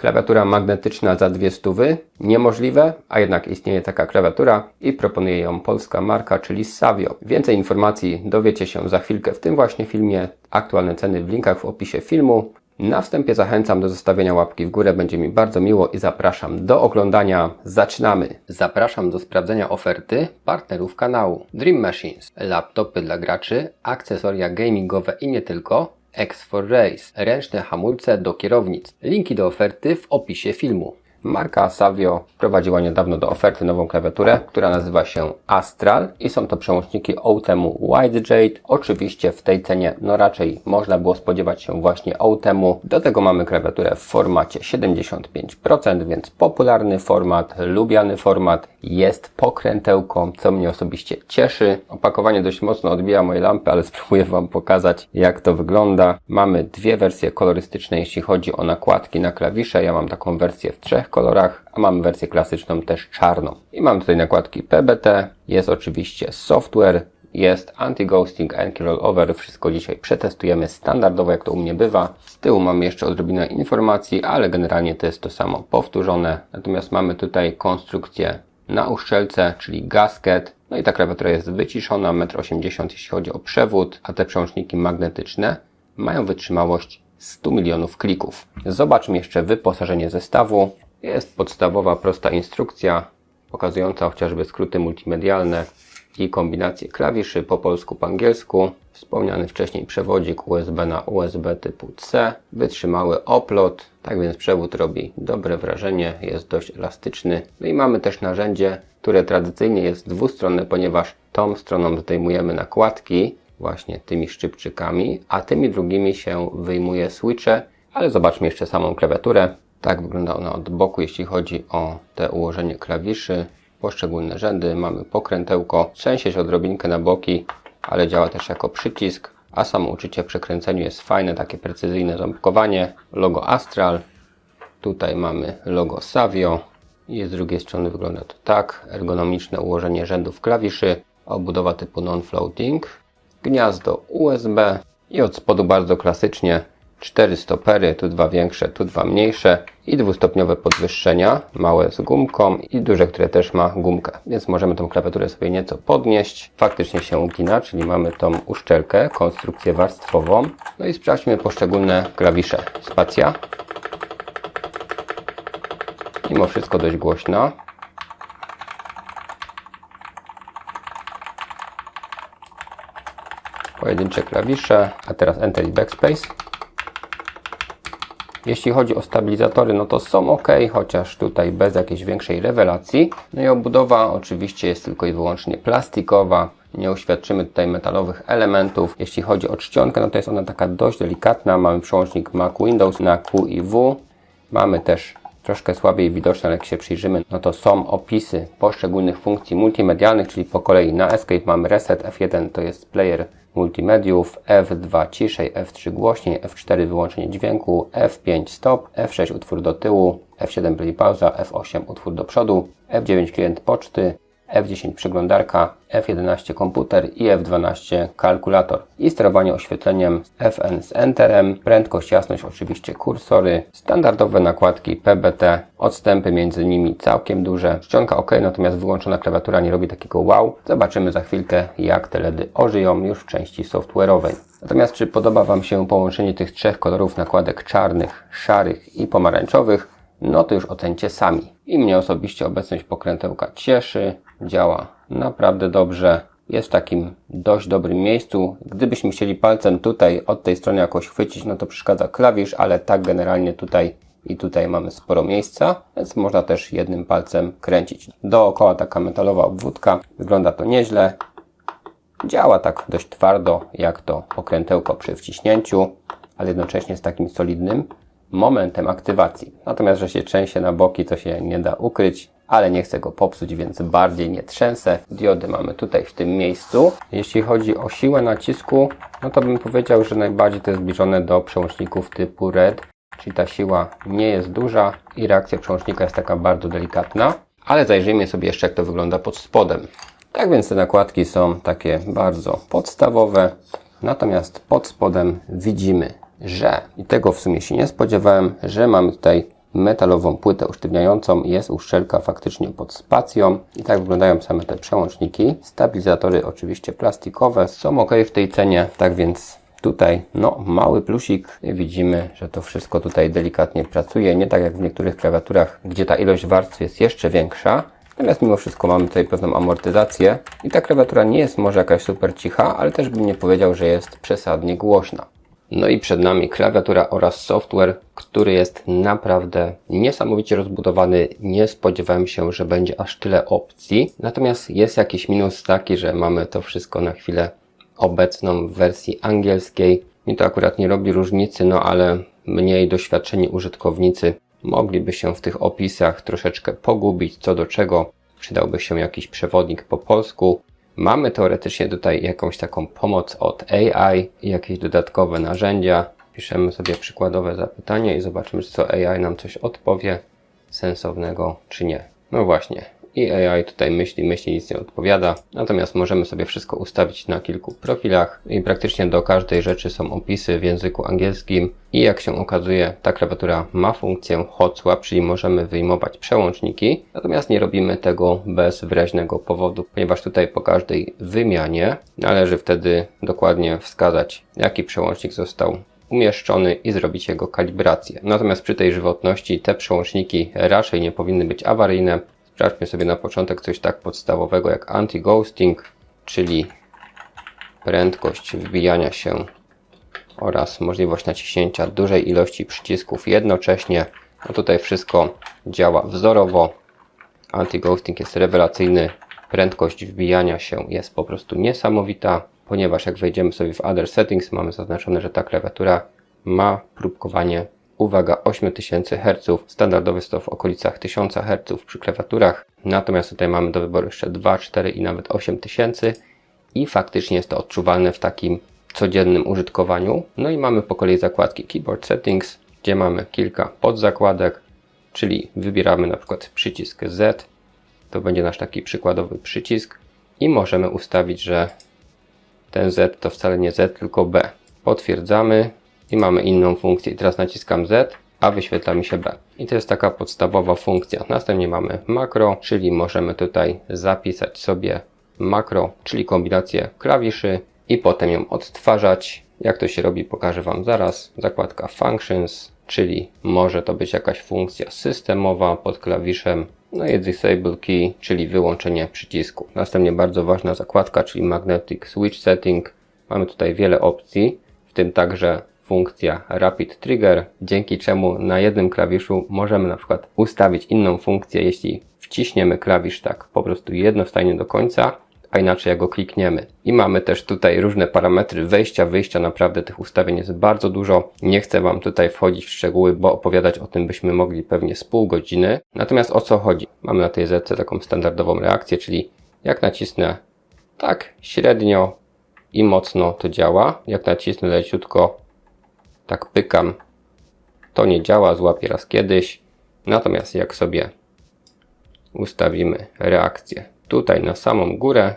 Klawiatura magnetyczna za 200. Niemożliwe, a jednak istnieje taka klawiatura i proponuje ją polska marka, czyli Savio. Więcej informacji dowiecie się za chwilkę w tym właśnie filmie. Aktualne ceny w linkach w opisie filmu. Na wstępie zachęcam do zostawienia łapki w górę, będzie mi bardzo miło i zapraszam do oglądania. Zaczynamy! Zapraszam do sprawdzenia oferty partnerów kanału. Dream Machines, laptopy dla graczy, akcesoria gamingowe i nie tylko, X4Race, ręczne hamulce do kierownic. Linki do oferty w opisie filmu. Marka Savio wprowadziła niedawno do oferty nową klawiaturę, która nazywa się Astral i są to przełączniki Outemu White Jade. Oczywiście w tej cenie raczej można było spodziewać się właśnie Outemu. Do tego mamy klawiaturę w formacie 75%, więc popularny format, lubiany format. Jest pokrętełką, co mnie osobiście cieszy. Opakowanie dość mocno odbija moje lampy, ale spróbuję Wam pokazać, jak to wygląda. Mamy dwie wersje kolorystyczne, jeśli chodzi o nakładki na klawisze. Ja mam taką wersję w 3 kolorach, a mam wersję klasyczną też czarną. I mam tutaj nakładki PBT, jest oczywiście software, jest anti-ghosting, anti-rollover, wszystko dzisiaj przetestujemy standardowo, jak to u mnie bywa. Z tyłu mamy jeszcze odrobinę informacji, ale generalnie to jest to samo powtórzone. Natomiast mamy tutaj konstrukcję na uszczelce, czyli gasket. No i ta klawiatura jest wyciszona, 1,80 m jeśli chodzi o przewód, a te przełączniki magnetyczne mają wytrzymałość 100 milionów klików. Zobaczmy jeszcze wyposażenie zestawu. Jest podstawowa, prosta instrukcja pokazująca chociażby skróty multimedialne i kombinacje klawiszy po polsku, po angielsku. Wspomniany wcześniej przewodzik USB na USB typu C. Wytrzymały oplot, tak więc przewód robi dobre wrażenie, jest dość elastyczny. No i mamy też narzędzie, które tradycyjnie jest dwustronne, ponieważ tą stroną zdejmujemy nakładki, właśnie tymi szczypczykami, a tymi drugimi się wyjmuje switche, ale zobaczmy jeszcze samą klawiaturę. Tak wygląda ona od boku, jeśli chodzi o te ułożenie klawiszy. Poszczególne rzędy, mamy pokrętełko, trzęsie się odrobinkę na boki, ale działa też jako przycisk, a samo uczucie w przekręceniu jest fajne, takie precyzyjne ząbkowanie. Logo Astral, tutaj mamy logo Savio i z drugiej strony wygląda to tak. Ergonomiczne ułożenie rzędów klawiszy, obudowa typu non-floating, gniazdo USB i od spodu bardzo klasycznie 4 stopery, tu 2 większe, tu 2 mniejsze i dwustopniowe podwyższenia, małe z gumką i duże, które też ma gumkę, więc możemy tą klawiaturę sobie nieco podnieść. Faktycznie się ugina, czyli mamy tą uszczelkę, konstrukcję warstwową. No i sprawdźmy poszczególne klawisze. Spacja, mimo wszystko dość głośna. Pojedyncze klawisze, a teraz Enter i Backspace. Jeśli chodzi o stabilizatory, no to są ok, chociaż tutaj bez jakiejś większej rewelacji. No i obudowa oczywiście jest tylko i wyłącznie plastikowa. Nie uświadczymy tutaj metalowych elementów. Jeśli chodzi o czcionkę, no to jest ona taka dość delikatna. Mamy przełącznik Mac Windows na Q i W. Mamy też troszkę słabiej widoczne, ale jak się przyjrzymy, no to są opisy poszczególnych funkcji multimedialnych, czyli po kolei na Escape mamy Reset, F1 to jest player multimediów, F2 ciszej, F3 głośniej, F4 wyłączenie dźwięku, F5 stop, F6 utwór do tyłu, F7 play pauza, F8 utwór do przodu, F9 klient poczty, F10 przeglądarka, F11 komputer i F12 kalkulator. I sterowanie oświetleniem FN z Enterem, prędkość, jasność, oczywiście kursory, standardowe nakładki PBT, odstępy między nimi całkiem duże, czcionka ok, natomiast wyłączona klawiatura nie robi takiego wow. Zobaczymy za chwilkę, jak te LEDy ożyją już w części software'owej. Natomiast czy podoba Wam się połączenie tych 3 kolorów nakładek czarnych, szarych i pomarańczowych? No to już ocencie sami. I mnie osobiście obecność pokrętełka cieszy, działa naprawdę dobrze, jest w takim dość dobrym miejscu. Gdybyśmy chcieli palcem tutaj od tej strony jakoś chwycić, no to przeszkadza klawisz, ale tak generalnie tutaj i tutaj mamy sporo miejsca, więc można też jednym palcem kręcić. Dookoła taka metalowa obwódka, wygląda to nieźle. Działa tak dość twardo, jak to pokrętełko przy wciśnięciu, ale jednocześnie z takim solidnym momentem aktywacji. Natomiast, że się trzęsie na boki, to się nie da ukryć, ale nie chcę go popsuć, więc bardziej nie trzęsę. Diody mamy tutaj w tym miejscu. Jeśli chodzi o siłę nacisku, no to bym powiedział, że najbardziej to jest zbliżone do przełączników typu RED, czyli ta siła nie jest duża i reakcja przełącznika jest taka bardzo delikatna. Ale zajrzyjmy sobie jeszcze, jak to wygląda pod spodem. Tak więc te nakładki są takie bardzo podstawowe, natomiast pod spodem widzimy, że, i tego w sumie się nie spodziewałem, że mamy tutaj metalową płytę usztywniającą, jest uszczelka faktycznie pod spacją i tak wyglądają same te przełączniki. Stabilizatory oczywiście plastikowe są ok w tej cenie, tak więc tutaj mały plusik. Widzimy, że to wszystko tutaj delikatnie pracuje, nie tak jak w niektórych klawiaturach, gdzie ta ilość warstw jest jeszcze większa. Natomiast mimo wszystko mamy tutaj pewną amortyzację i ta klawiatura nie jest może jakaś super cicha, ale też bym nie powiedział, że jest przesadnie głośna. No i przed nami klawiatura oraz software, który jest naprawdę niesamowicie rozbudowany. Nie spodziewałem się, że będzie aż tyle opcji. Natomiast jest jakiś minus taki, że mamy to wszystko na chwilę obecną w wersji angielskiej. Mi to akurat nie robi różnicy, ale mniej doświadczeni użytkownicy mogliby się w tych opisach troszeczkę pogubić, co do czego. Przydałby się jakiś przewodnik po polsku. Mamy teoretycznie tutaj jakąś taką pomoc od AI i jakieś dodatkowe narzędzia. Piszemy sobie przykładowe zapytanie i zobaczymy, czy co AI nam coś odpowie sensownego, czy nie. No właśnie. I AI tutaj myśli, nic nie odpowiada. Natomiast możemy sobie wszystko ustawić na kilku profilach i praktycznie do każdej rzeczy są opisy w języku angielskim. I jak się okazuje, ta klawiatura ma funkcję hot swap, czyli możemy wyjmować przełączniki. Natomiast nie robimy tego bez wyraźnego powodu, ponieważ tutaj po każdej wymianie należy wtedy dokładnie wskazać, jaki przełącznik został umieszczony i zrobić jego kalibrację. Natomiast przy tej żywotności te przełączniki raczej nie powinny być awaryjne. Sprawdźmy sobie na początek coś tak podstawowego jak anti-ghosting, czyli prędkość wbijania się oraz możliwość naciśnięcia dużej ilości przycisków jednocześnie. No tutaj wszystko działa wzorowo. Anti-ghosting jest rewelacyjny. Prędkość wbijania się jest po prostu niesamowita, ponieważ jak wejdziemy sobie w Other Settings, mamy zaznaczone, że ta klawiatura ma próbkowanie, uwaga, 8000 Hz. Standardowy jest to w okolicach 1000 Hz przy klawiaturach. Natomiast tutaj mamy do wyboru jeszcze 2, 4 i nawet 8000 i faktycznie jest to odczuwalne w takim codziennym użytkowaniu. No i mamy po kolei zakładki Keyboard Settings, gdzie mamy kilka podzakładek, czyli wybieramy na przykład przycisk Z. To będzie nasz taki przykładowy przycisk i możemy ustawić, że ten Z to wcale nie Z, tylko B. Potwierdzamy i mamy inną funkcję. I teraz naciskam Z, a wyświetla mi się B. I to jest taka podstawowa funkcja. Następnie mamy makro, czyli możemy tutaj zapisać sobie makro, czyli kombinację klawiszy i potem ją odtwarzać. Jak to się robi, pokażę Wam zaraz. Zakładka Functions, czyli może to być jakaś funkcja systemowa pod klawiszem. No i Disable Key, czyli wyłączenie przycisku. Następnie bardzo ważna zakładka, czyli Magnetic Switch Setting. Mamy tutaj wiele opcji, w tym także funkcja Rapid Trigger, dzięki czemu na jednym klawiszu możemy na przykład ustawić inną funkcję, jeśli wciśniemy klawisz tak po prostu jednostajnie do końca, a inaczej jak go klikniemy. I mamy też tutaj różne parametry wejścia, wyjścia, naprawdę tych ustawień jest bardzo dużo. Nie chcę Wam tutaj wchodzić w szczegóły, bo opowiadać o tym byśmy mogli pewnie z pół godziny. Natomiast o co chodzi? Mamy na tej zetce taką standardową reakcję, czyli jak nacisnę tak średnio i mocno to działa. Jak nacisnę leciutko, tak pykam, to nie działa, złapię raz kiedyś. Natomiast jak sobie ustawimy reakcję tutaj na samą górę,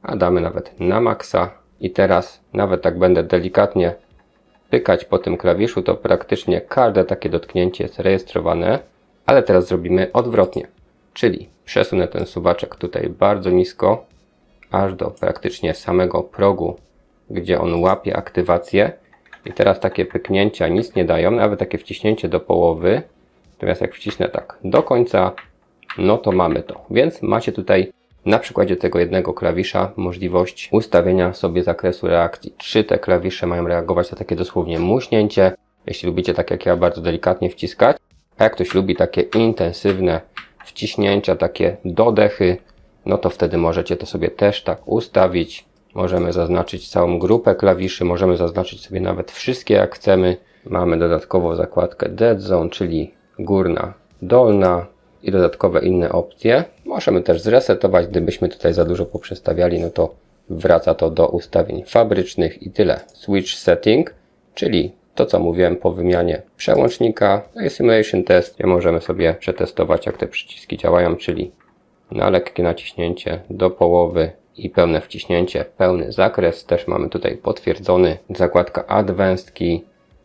a damy nawet na maksa i teraz nawet tak będę delikatnie pykać po tym klawiszu, to praktycznie każde takie dotknięcie jest rejestrowane, ale teraz zrobimy odwrotnie, czyli przesunę ten suwaczek tutaj bardzo nisko, aż do praktycznie samego progu, gdzie on łapie aktywację i teraz takie pyknięcia nic nie dają, nawet takie wciśnięcie do połowy, natomiast jak wcisnę tak do końca, no to mamy to, więc macie tutaj na przykładzie tego jednego klawisza możliwość ustawienia sobie zakresu reakcji. Czy te klawisze mają reagować na takie dosłownie muśnięcie, jeśli lubicie tak jak ja bardzo delikatnie wciskać, a jak ktoś lubi takie intensywne wciśnięcia, takie dodechy, no to wtedy możecie to sobie też tak ustawić. Możemy zaznaczyć całą grupę klawiszy, możemy zaznaczyć sobie nawet wszystkie jak chcemy. Mamy dodatkowo zakładkę Dead Zone, czyli górna, dolna i dodatkowe inne opcje. Możemy też zresetować, gdybyśmy tutaj za dużo poprzestawiali, no to wraca to do ustawień fabrycznych i tyle. Switch Setting, czyli to co mówiłem po wymianie przełącznika. No i Simulation Test, gdzie możemy sobie przetestować jak te przyciski działają, czyli na lekkie naciśnięcie do połowy i pełne wciśnięcie, pełny zakres. Też mamy tutaj potwierdzony. Zakładka Advanced Key,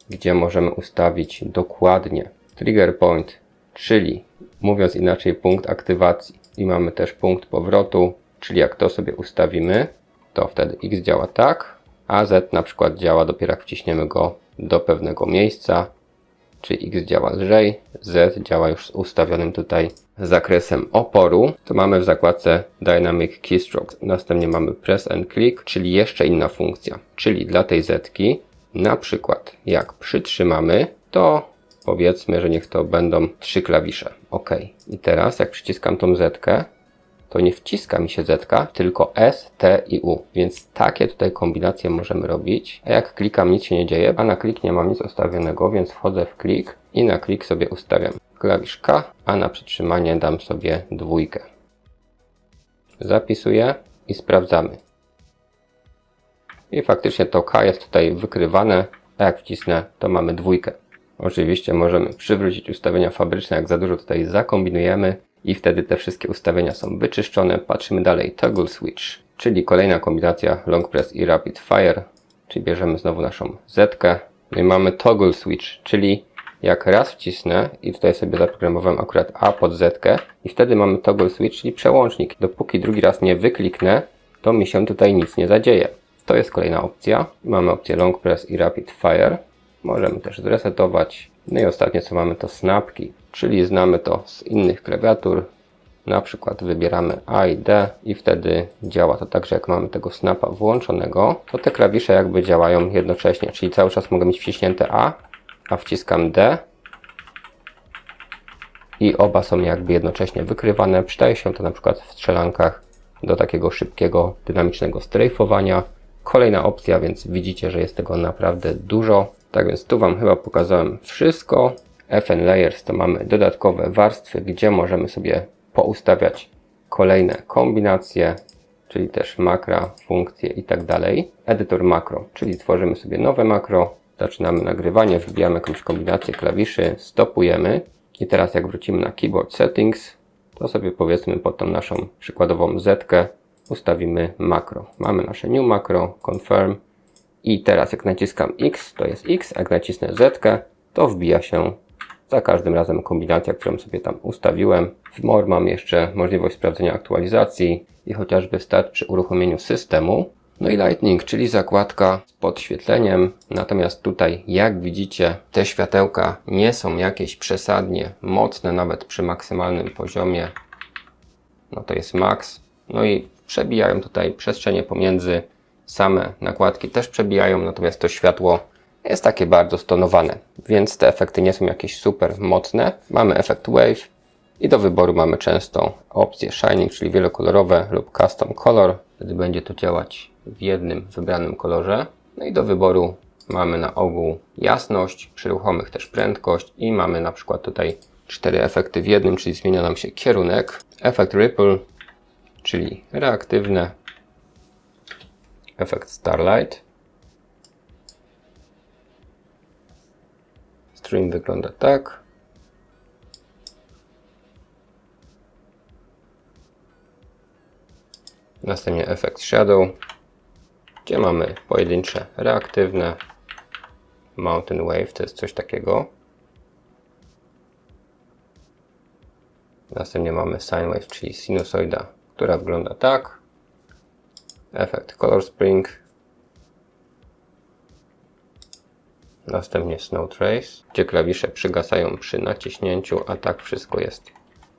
gdzie możemy ustawić dokładnie trigger point, czyli mówiąc inaczej punkt aktywacji i mamy też punkt powrotu, czyli jak to sobie ustawimy, to wtedy X działa tak, a Z na przykład działa dopiero jak wciśniemy go do pewnego miejsca, czyli X działa lżej, Z działa już z ustawionym tutaj zakresem oporu. To mamy w zakładce Dynamic Keystrokes. Następnie mamy Press and Click, czyli jeszcze inna funkcja, czyli dla tej Z-ki na przykład jak przytrzymamy, to powiedzmy, że niech to będą 3 klawisze. OK. I teraz jak przyciskam tą Z-kę, to nie wciska mi się Z-ka, tylko S, T i U. Więc takie tutaj kombinacje możemy robić. A jak klikam, nic się nie dzieje, a na klik nie mam nic ustawionego, więc wchodzę w klik i na klik sobie ustawiam klawisz K, a na przytrzymanie dam sobie 2. Zapisuję i sprawdzamy. I faktycznie to K jest tutaj wykrywane, a jak wcisnę, to mamy 2. Oczywiście możemy przywrócić ustawienia fabryczne, jak za dużo tutaj zakombinujemy i wtedy te wszystkie ustawienia są wyczyszczone. Patrzymy dalej, Toggle Switch, czyli kolejna kombinacja Long Press i Rapid Fire, czyli bierzemy znowu naszą Z-kę. No i mamy Toggle Switch, czyli jak raz wcisnę i tutaj sobie zaprogramowałem akurat A pod Z-kę i wtedy mamy Toggle Switch, czyli przełącznik. Dopóki drugi raz nie wykliknę, to mi się tutaj nic nie zadzieje. To jest kolejna opcja. Mamy opcję Long Press i Rapid Fire. Możemy też zresetować. No i ostatnie co mamy to Snap Key, czyli znamy to z innych klawiatur. Na przykład wybieramy A i D i wtedy działa to tak, że jak mamy tego snapa włączonego, to te klawisze jakby działają jednocześnie, czyli cały czas mogę mieć wciśnięte a wciskam D i oba są jakby jednocześnie wykrywane. Przydaje się to na przykład w strzelankach do takiego szybkiego, dynamicznego strajfowania. Kolejna opcja, więc widzicie, że jest tego naprawdę dużo. Tak więc tu Wam chyba pokazałem wszystko. FN Layers to mamy dodatkowe warstwy, gdzie możemy sobie poustawiać kolejne kombinacje, czyli też makra, funkcje i tak dalej. Edytor makro, czyli tworzymy sobie nowe makro, zaczynamy nagrywanie, wbijamy jakąś kombinację klawiszy, stopujemy i teraz jak wrócimy na Keyboard Settings, to sobie powiedzmy pod tą naszą przykładową Z-kę ustawimy makro. Mamy nasze New Macro, Confirm i teraz jak naciskam X, to jest X, jak nacisnę Z-kę, to wbija się za każdym razem kombinacja, którą sobie tam ustawiłem. W More mam jeszcze możliwość sprawdzenia aktualizacji i chociażby start przy uruchomieniu systemu. No i Lightning, czyli zakładka z podświetleniem. Natomiast tutaj, jak widzicie, te światełka nie są jakieś przesadnie mocne, nawet przy maksymalnym poziomie. No to jest max. No i przebijają tutaj przestrzenie pomiędzy. Same nakładki też przebijają, natomiast to światło jest takie bardzo stonowane, więc te efekty nie są jakieś super mocne. Mamy efekt Wave i do wyboru mamy często opcje Shining, czyli wielokolorowe lub Custom Color. Wtedy będzie to działać w jednym wybranym kolorze. No i do wyboru mamy na ogół jasność, przy ruchomych też prędkość i mamy na przykład tutaj 4 efekty w jednym, czyli zmienia nam się kierunek. Efekt Ripple, czyli reaktywne. Efekt Starlight. Stream wygląda tak. Następnie efekt Shadow, gdzie mamy pojedyncze reaktywne. Mountain Wave to jest coś takiego. Następnie mamy Sine Wave, czyli sinusoida, która wygląda tak. Efekt Color Spring. Następnie Snow Trace, gdzie klawisze przygasają przy naciśnięciu, a tak wszystko jest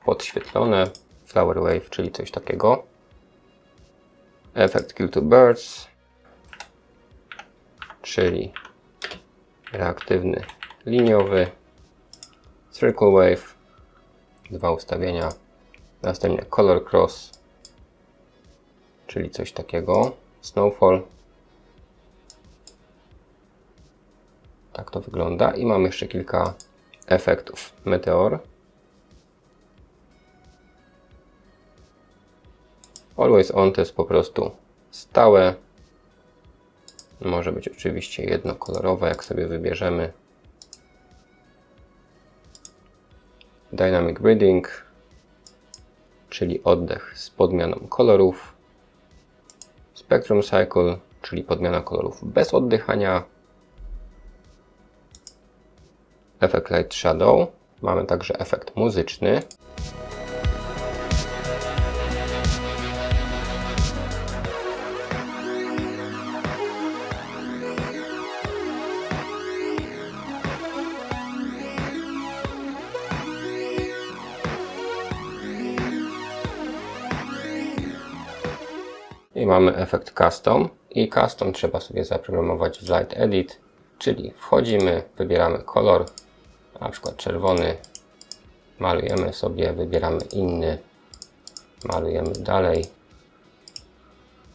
podświetlone. Flower Wave, czyli coś takiego. Efekt Kill Two Birds, czyli reaktywny, liniowy. Circle Wave, 2 ustawienia. Następnie Color Cross, czyli coś takiego. Snowfall. Tak to wygląda. I mam jeszcze kilka efektów. Meteor. Always On to jest po prostu stałe. Może być oczywiście jednokolorowe, jak sobie wybierzemy. Dynamic Breathing, czyli oddech z podmianą kolorów. Spectrum Cycle, czyli podmiana kolorów bez oddychania. Efekt Light Shadow, Mamy także efekt muzyczny. I mamy efekt custom i custom trzeba sobie zaprogramować w Light Edit, czyli wchodzimy, wybieramy kolor, na przykład czerwony, malujemy sobie, wybieramy inny, malujemy dalej,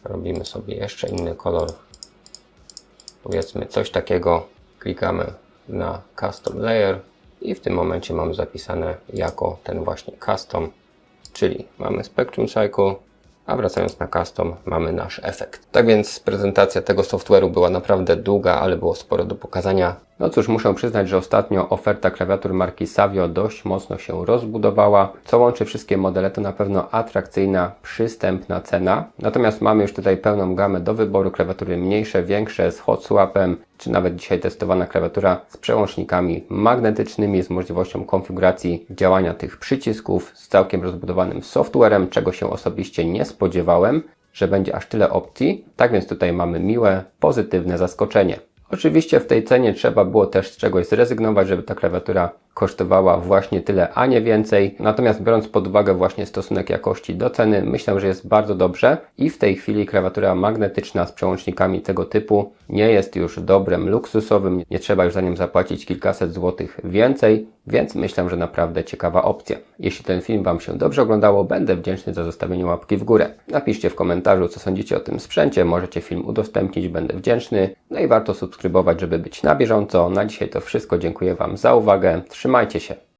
robimy sobie jeszcze inny kolor, powiedzmy coś takiego, klikamy na Custom Layer i w tym momencie mamy zapisane jako ten właśnie custom, czyli mamy Spectrum Cycle, a wracając na custom mamy nasz efekt. Tak więc prezentacja tego software'u była naprawdę długa, ale było sporo do pokazania. No cóż, muszę przyznać, że ostatnio oferta klawiatur marki Savio dość mocno się rozbudowała. Co łączy wszystkie modele, to na pewno atrakcyjna, przystępna cena. Natomiast mamy już tutaj pełną gamę do wyboru, klawiatury mniejsze, większe, z hot swapem, czy nawet dzisiaj testowana klawiatura z przełącznikami magnetycznymi, z możliwością konfiguracji działania tych przycisków, z całkiem rozbudowanym softwarem, czego się osobiście nie spodziewałem, że będzie aż tyle opcji. Tak więc tutaj mamy miłe, pozytywne zaskoczenie. Oczywiście w tej cenie trzeba było też z czegoś zrezygnować, żeby ta klawiatura kosztowała właśnie tyle, a nie więcej. Natomiast biorąc pod uwagę właśnie stosunek jakości do ceny, myślę, że jest bardzo dobrze i w tej chwili klawiatura magnetyczna z przełącznikami tego typu nie jest już dobrem luksusowym. Nie trzeba już za nią zapłacić kilkaset złotych więcej, więc myślę, że naprawdę ciekawa opcja. Jeśli ten film Wam się dobrze oglądało, będę wdzięczny za zostawienie łapki w górę. Napiszcie w komentarzu, co sądzicie o tym sprzęcie, możecie film udostępnić, będę wdzięczny. No i warto subskrybować, żeby być na bieżąco. Na dzisiaj to wszystko, dziękuję Wam za uwagę. Trzymajcie się.